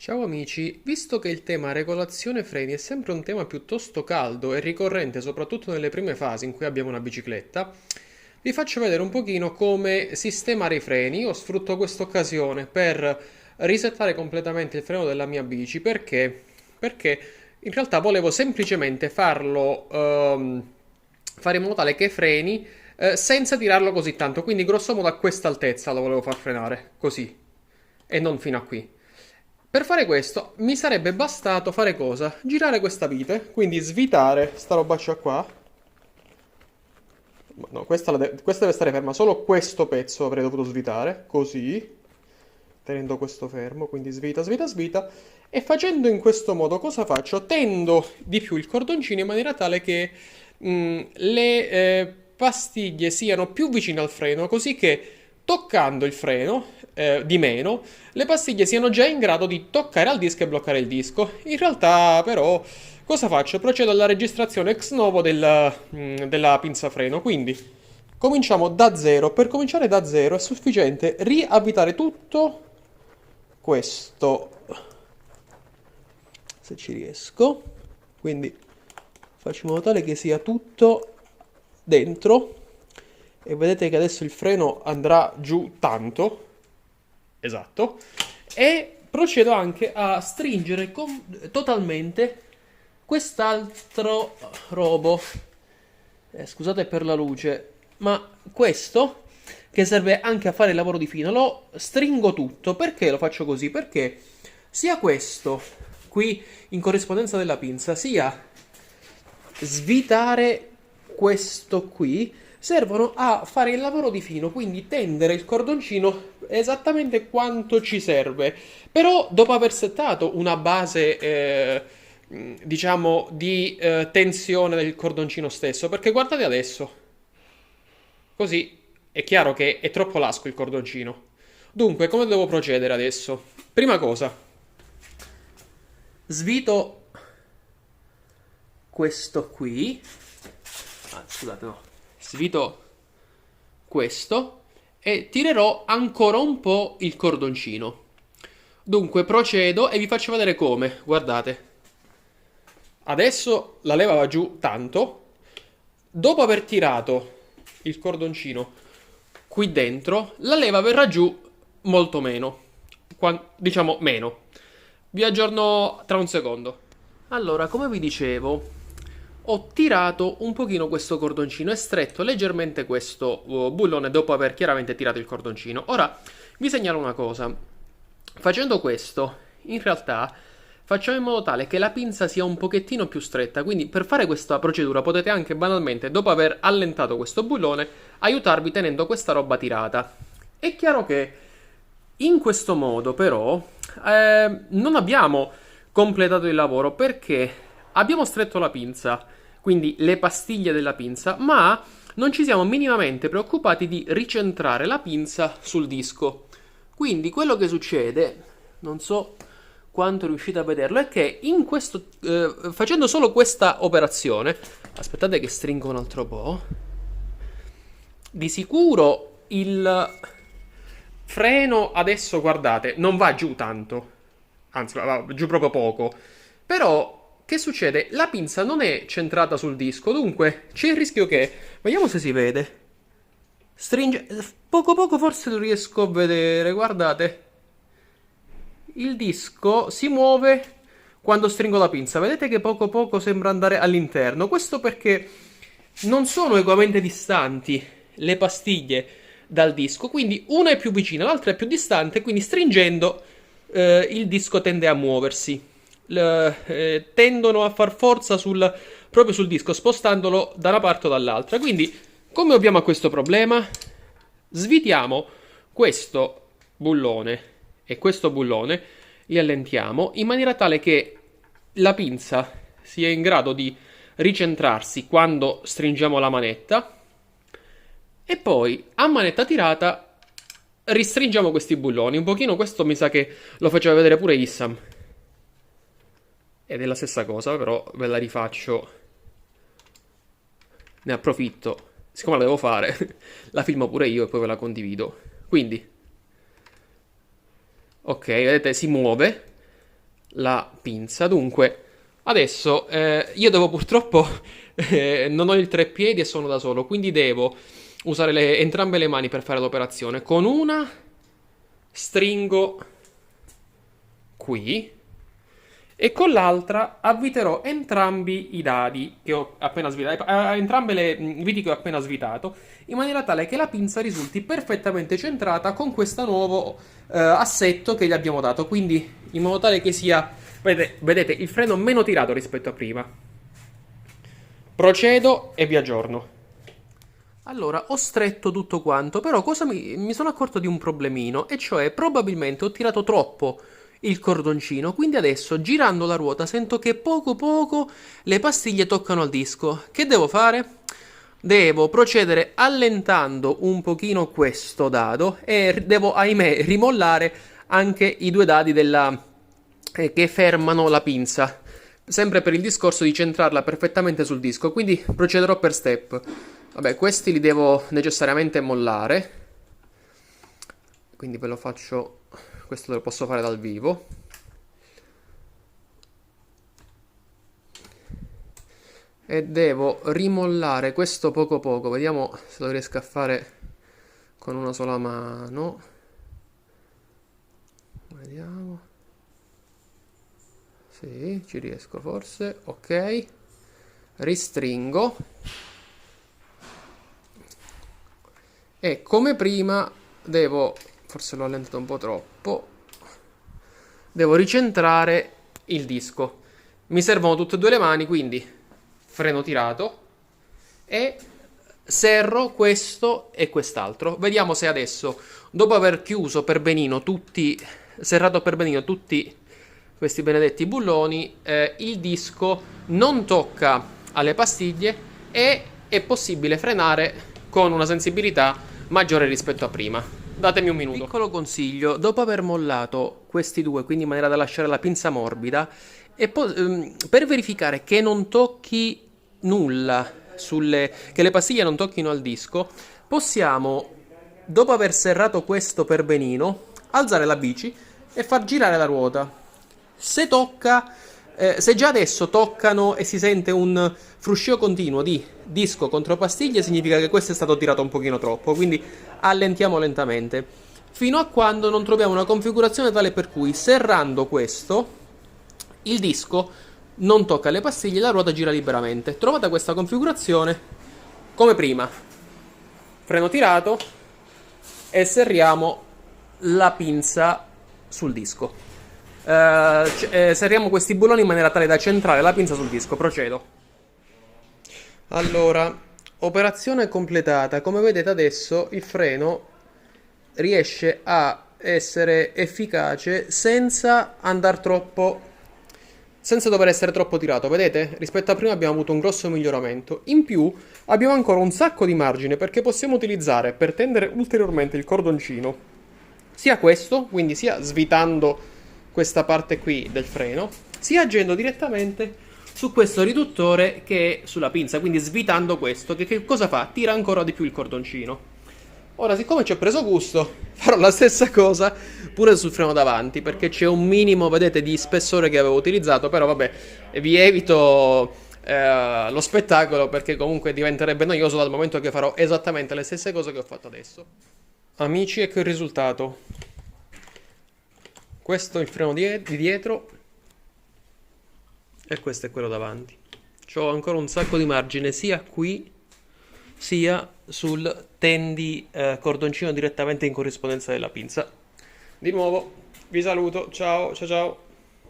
Ciao amici, visto che il tema regolazione freni è sempre un tema piuttosto caldo e ricorrente soprattutto nelle prime fasi in cui abbiamo una bicicletta, vi faccio vedere un pochino come sistemare i freni. Io sfrutto questa occasione per risettare completamente il freno della mia bici perché in realtà volevo semplicemente fare in modo tale che freni senza tirarlo così tanto, quindi grosso modo a questa altezza lo volevo far frenare, così, e non fino a qui. Per fare questo mi sarebbe bastato fare cosa? Girare questa vite, quindi svitare sta robaccia qua. No, questa deve stare ferma, solo questo pezzo avrei dovuto svitare, così, tenendo questo fermo, quindi svita, svita, svita. E facendo in questo modo cosa faccio? Tendo di più il cordoncino in maniera tale che le pastiglie siano più vicine al freno, così che toccando il freno di meno, le pastiglie siano già in grado di toccare al disco e bloccare il disco. In realtà, però, cosa faccio? Procedo alla registrazione ex novo della pinza freno. Quindi, cominciamo da zero. Per cominciare da zero è sufficiente riavvitare tutto questo, se ci riesco. Quindi, faccio in modo tale che sia tutto dentro. E vedete che adesso il freno andrà giù tanto. Esatto. E procedo anche a stringere totalmente quest'altro robo. Scusate per la luce, ma questo che serve anche a fare il lavoro di fino, lo stringo tutto. Perché lo faccio così? Perché sia questo qui in corrispondenza della pinza, sia svitare questo qui servono a fare il lavoro di fino, quindi tendere il cordoncino esattamente quanto ci serve. Però dopo aver settato una base, diciamo, di tensione del cordoncino stesso, perché guardate adesso, così è chiaro che è troppo lasco il cordoncino. Dunque, come devo procedere adesso? Prima cosa, svito questo qui. Scusate, no. Svito questo e tirerò ancora un po' il cordoncino. Dunque procedo e vi faccio vedere come. Guardate. Adesso la leva va giù tanto. Dopo aver tirato il cordoncino qui dentro, la leva verrà giù molto meno. Diciamo meno. Vi aggiorno tra un secondo. Allora, come vi dicevo, ho tirato un pochino questo cordoncino e stretto leggermente questo bullone dopo aver chiaramente tirato il cordoncino. Ora vi segnalo una cosa. Facendo questo, in realtà facciamo in modo tale che la pinza sia un pochettino più stretta. Quindi per fare questa procedura potete anche banalmente, dopo aver allentato questo bullone, aiutarvi tenendo questa roba tirata. È chiaro che in questo modo però non abbiamo completato il lavoro perché abbiamo stretto la pinza, quindi le pastiglie della pinza, ma non ci siamo minimamente preoccupati di ricentrare la pinza sul disco. Quindi quello che succede, non so quanto riuscite a vederlo, è che facendo solo questa operazione, aspettate che stringo un altro po', di sicuro il freno adesso, guardate, non va giù tanto, anzi va giù proprio poco, però che succede? La pinza non è centrata sul disco, dunque c'è il rischio che, vediamo se si vede, stringe, poco poco forse lo riesco a vedere, guardate, il disco si muove quando stringo la pinza, vedete che poco poco sembra andare all'interno, questo perché non sono eguamente distanti le pastiglie dal disco, quindi una è più vicina, l'altra è più distante, quindi stringendo il disco tende a muoversi. Tendono a far forza proprio sul disco, spostandolo da una parte o dall'altra. Quindi, come ovviamo a questo problema? Svitiamo questo bullone e questo bullone, li allentiamo in maniera tale che la pinza sia in grado di ricentrarsi quando stringiamo la manetta e poi a manetta tirata ristringiamo questi bulloni. Un pochino questo mi sa che lo faceva vedere pure Issam. Ed è la stessa cosa, però ve la rifaccio. Ne approfitto. Siccome la devo fare, la filmo pure io e poi ve la condivido. Quindi, ok, vedete, si muove. la pinza. Dunque, adesso io devo purtroppo non ho il treppiedi e sono da solo, quindi devo usare entrambe le mani per fare l'operazione. Con una stringo qui e con l'altra avviterò entrambi i dadi che ho appena svitato, entrambe le viti che ho appena svitato, in maniera tale che la pinza risulti perfettamente centrata con questo nuovo assetto che gli abbiamo dato, quindi in modo tale che sia, vedete, il freno meno tirato rispetto a prima. Procedo e vi aggiorno. Allora, ho stretto tutto quanto, però mi sono accorto di un problemino, e cioè probabilmente ho tirato troppo il cordoncino, quindi adesso girando la ruota sento che poco poco le pastiglie toccano al disco. Che devo fare? Devo procedere allentando un pochino questo dado e devo, ahimè, rimollare anche i due dadi che fermano la pinza, sempre per il discorso di centrarla perfettamente sul disco, quindi procederò per step. Vabbè, questi li devo necessariamente mollare, quindi ve lo faccio, questo lo posso fare dal vivo. E devo rimollare questo poco poco, vediamo se lo riesco a fare con una sola mano. Vediamo. Sì, ci riesco forse, ok. Ristringo. E come prima devo, forse l'ho allentato un po' troppo, devo ricentrare il disco. Mi servono tutte e due le mani, quindi freno tirato e serro questo e quest'altro. Vediamo se adesso, dopo aver chiuso per benino serrato per benino tutti questi benedetti bulloni, il disco non tocca alle pastiglie e è possibile frenare con una sensibilità maggiore rispetto a prima. Datemi un minuto. Piccolo consiglio: dopo aver mollato questi due, quindi in maniera da lasciare la pinza morbida, e per verificare che non tocchi nulla, che le pastiglie non tocchino al disco, possiamo, dopo aver serrato questo per benino, alzare la bici e far girare la ruota. Se già adesso toccano e si sente un fruscio continuo di disco contro pastiglie, significa che questo è stato tirato un pochino troppo, quindi allentiamo lentamente, fino a quando non troviamo una configurazione tale per cui, serrando questo, il disco non tocca le pastiglie e la ruota gira liberamente. Trovata questa configurazione, come prima, freno tirato e serriamo la pinza sul disco. Serriamo questi bulloni in maniera tale da centrare la pinza sul disco. Procedo. Allora, operazione completata. Come vedete adesso il freno riesce a essere efficace senza dover essere troppo tirato. Vedete? Rispetto a prima abbiamo avuto un grosso miglioramento. In più abbiamo ancora un sacco di margine, perché possiamo utilizzare per tendere ulteriormente il cordoncino sia questo, quindi sia svitando questa parte qui del freno, sia agendo direttamente su questo riduttore che è sulla pinza, quindi svitando questo, che cosa fa? Tira ancora di più il cordoncino. Ora, siccome ci ho preso gusto, farò la stessa cosa pure sul freno davanti, perché c'è un minimo, vedete, di spessore che avevo utilizzato, però vabbè, vi evito lo spettacolo, perché comunque diventerebbe noioso dal momento che farò esattamente le stesse cose che ho fatto adesso. Amici, ecco il risultato. Questo è il freno di dietro e questo è quello davanti. C'ho ancora un sacco di margine sia qui sia sul tendi cordoncino direttamente in corrispondenza della pinza. Di nuovo vi saluto, ciao ciao ciao.